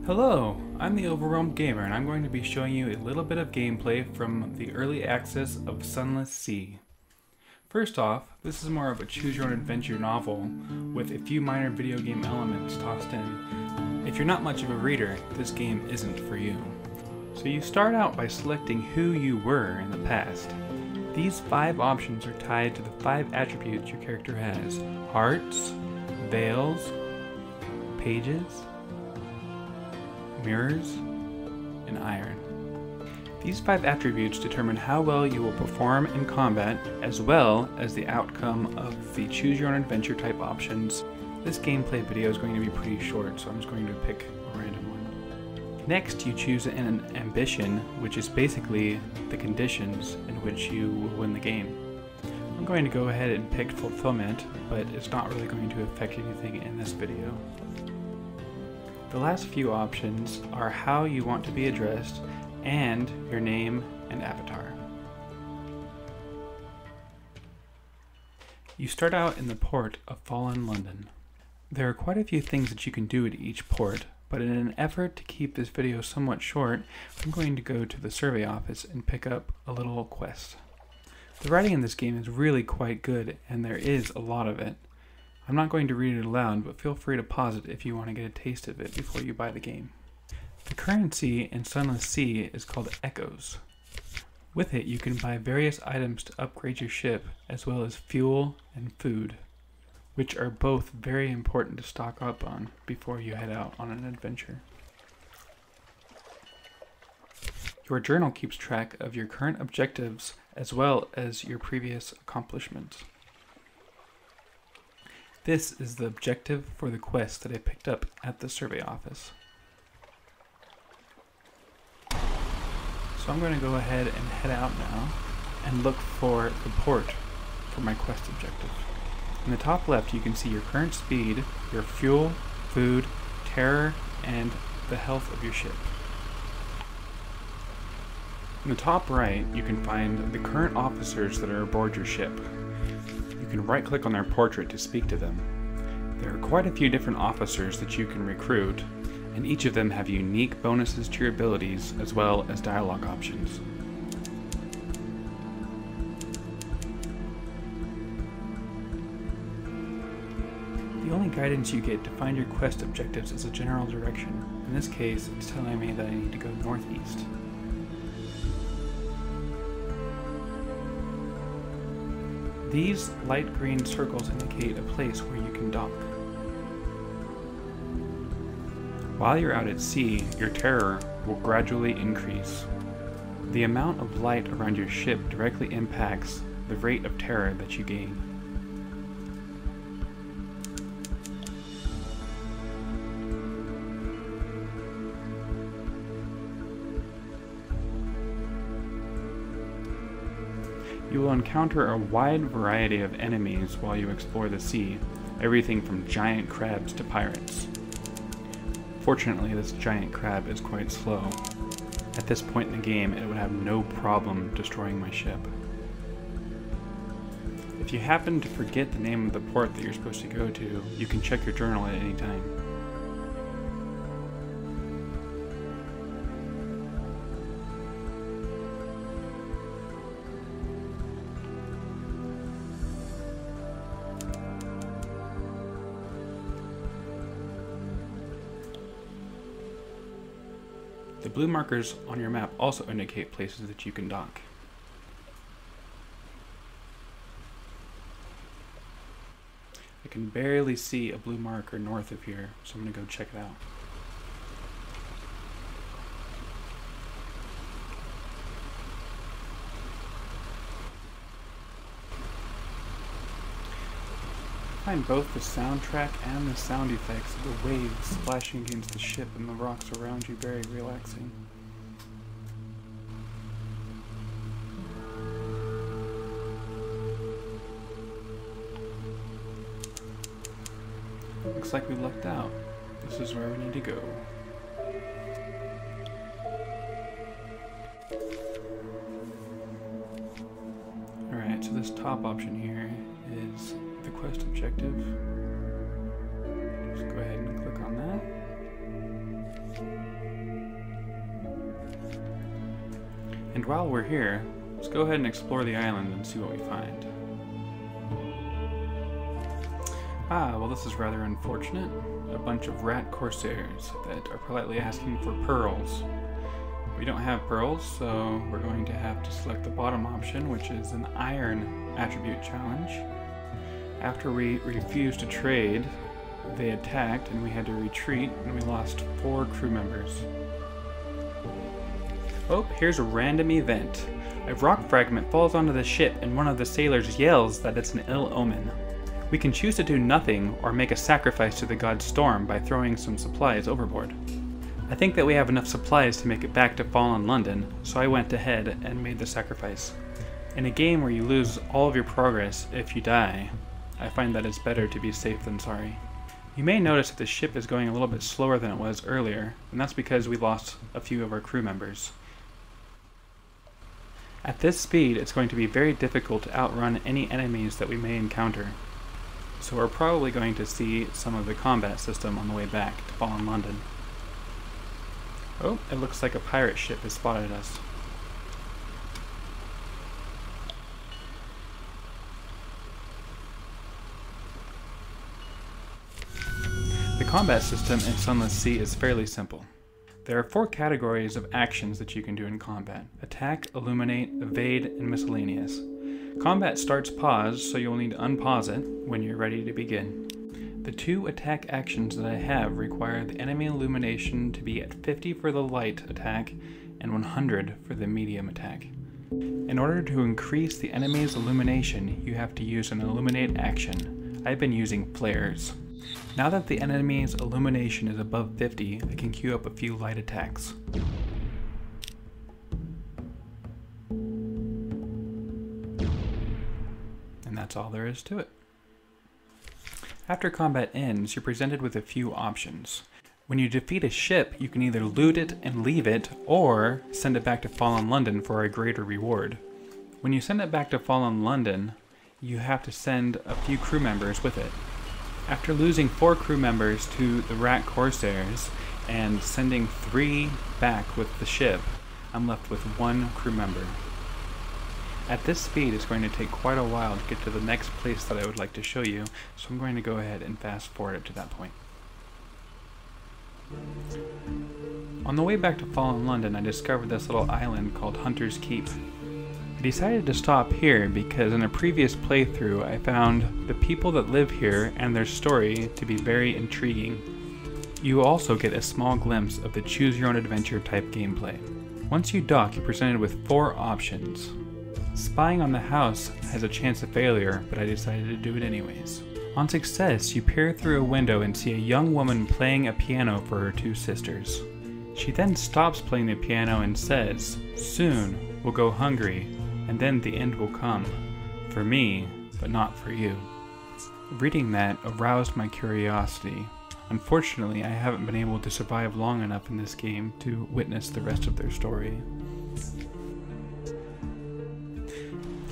Hello, I'm the Overwhelmed Gamer and I'm going to be showing you a little bit of gameplay from the early access of Sunless Sea. First off, this is more of a choose-your-own-adventure novel with a few minor video game elements tossed in. If you're not much of a reader, this game isn't for you. So you start out by selecting who you were in the past. These 5 options are tied to the 5 attributes your character has: hearts, veils, pages, mirrors, and iron. These 5 attributes determine how well you will perform in combat, as well as the outcome of the choose-your-own-adventure type options. This gameplay video is going to be pretty short, so I'm just going to pick a random one. Next, you choose an ambition, which is basically the conditions in which you will win the game. I'm going to go ahead and pick fulfillment, but it's not really going to affect anything in this video. The last few options are how you want to be addressed and your name and avatar. You start out in the port of Fallen London. There are quite a few things that you can do at each port, but in an effort to keep this video somewhat short, I'm going to go to the survey office and pick up a little quest. The writing in this game is really quite good, and there is a lot of it. I'm not going to read it aloud, but feel free to pause it if you want to get a taste of it before you buy the game. The currency in Sunless Sea is called Echoes. With it, you can buy various items to upgrade your ship, as well as fuel and food, which are both very important to stock up on before you head out on an adventure. Your journal keeps track of your current objectives as well as your previous accomplishments. This is the objective for the quest that I picked up at the survey office. So I'm going to go ahead and head out now and look for the port for my quest objective. In the top left you can see your current speed, your fuel, food, terror, and the health of your ship. In the top right you can find the current officers that are aboard your ship. You can right-click on their portrait to speak to them. There are quite a few different officers that you can recruit, and each of them have unique bonuses to your abilities as well as dialogue options. The only guidance you get to find your quest objectives is a general direction. In this case, it's telling me that I need to go northeast. These light green circles indicate a place where you can dock. While you're out at sea, your terror will gradually increase. The amount of light around your ship directly impacts the rate of terror that you gain. You will encounter a wide variety of enemies while you explore the sea, everything from giant crabs to pirates. Fortunately, this giant crab is quite slow. At this point in the game, it would have no problem destroying my ship. If you happen to forget the name of the port that you're supposed to go to, you can check your journal at any time. The blue markers on your map also indicate places that you can dock. I can barely see a blue marker north of here, so I'm going to go check it out. I find both the soundtrack and the sound effects of the waves splashing against the ship and the rocks around you very relaxing. Looks like we lucked out. This is where we need to go. Alright, so this top option here is the quest objective. Just go ahead and click on that. And while we're here, let's go ahead and explore the island and see what we find. Ah, well, this is rather unfortunate. A bunch of rat corsairs that are politely asking for pearls. We don't have pearls, so we're going to have to select the bottom option, which is an iron attribute challenge. After we refused to trade, they attacked and we had to retreat, and we lost 4 crew members. Oh, here's a random event. A rock fragment falls onto the ship and one of the sailors yells that it's an ill omen. We can choose to do nothing or make a sacrifice to the god Storm by throwing some supplies overboard. I think that we have enough supplies to make it back to Fallen London, so I went ahead and made the sacrifice. In a game where you lose all of your progress if you die, I find that it's better to be safe than sorry. You may notice that the ship is going a little bit slower than it was earlier, and that's because we lost a few of our crew members. At this speed, it's going to be very difficult to outrun any enemies that we may encounter. So we're probably going to see some of the combat system on the way back to Fallen London. Oh, it looks like a pirate ship has spotted us. The combat system in Sunless Sea is fairly simple. There are 4 categories of actions that you can do in combat: attack, illuminate, evade, and miscellaneous. Combat starts paused, so you'll need to unpause it when you're ready to begin. The 2 attack actions that I have require the enemy illumination to be at 50 for the light attack and 100 for the medium attack. In order to increase the enemy's illumination, you have to use an illuminate action. I've been using flares. Now that the enemy's illumination is above 50, I can queue up a few light attacks. And that's all there is to it. After combat ends, you're presented with a few options. When you defeat a ship, you can either loot it and leave it, or send it back to Fallen London for a greater reward. When you send it back to Fallen London, you have to send a few crew members with it. After losing 4 crew members to the rat corsairs and sending 3 back with the ship, I'm left with 1 crew member. At this speed, it's going to take quite a while to get to the next place that I would like to show you, so I'm going to go ahead and fast forward it to that point. On the way back to Fallen London, I discovered this little island called Hunter's Keep. I decided to stop here because in a previous playthrough I found the people that live here and their story to be very intriguing. You also get a small glimpse of the choose your own adventure type gameplay. Once you dock, you're presented with 4 options. Spying on the house has a chance of failure, but I decided to do it anyways. On success, you peer through a window and see a young woman playing a piano for her 2 sisters. She then stops playing the piano and says, "Soon we'll go hungry, and then the end will come. For me, but not for you." Reading that aroused my curiosity. Unfortunately, I haven't been able to survive long enough in this game to witness the rest of their story.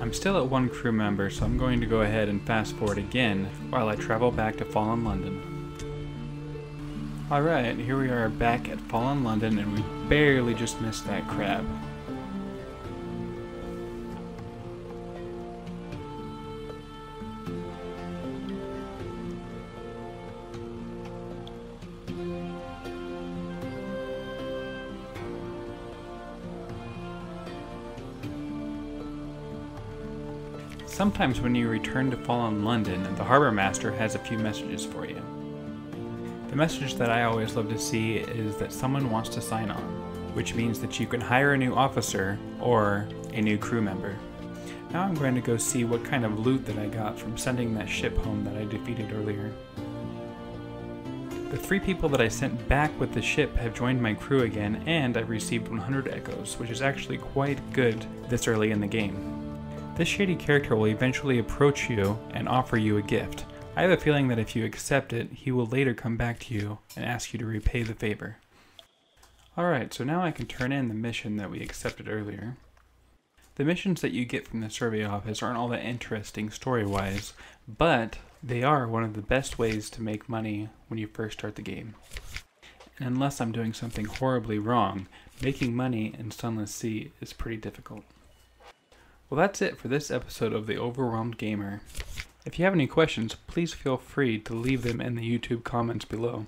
I'm still at 1 crew member, so I'm going to go ahead and fast forward again while I travel back to Fallen London. Alright, here we are back at Fallen London, and we barely just missed that crab. Sometimes when you return to Fallen London, the Harbor Master has a few messages for you. The message that I always love to see is that someone wants to sign on, which means that you can hire a new officer or a new crew member. Now I'm going to go see what kind of loot that I got from sending that ship home that I defeated earlier. The 3 people that I sent back with the ship have joined my crew again, and I've received 100 echoes, which is actually quite good this early in the game. This shady character will eventually approach you and offer you a gift. I have a feeling that if you accept it, he will later come back to you and ask you to repay the favor. Alright, so now I can turn in the mission that we accepted earlier. The missions that you get from the survey office aren't all that interesting story-wise, but they are one of the best ways to make money when you first start the game. And unless I'm doing something horribly wrong, Making money in Sunless Sea is pretty difficult. Well, that's it for this episode of The Overwhelmed Gamer. If you have any questions, please feel free to leave them in the YouTube comments below.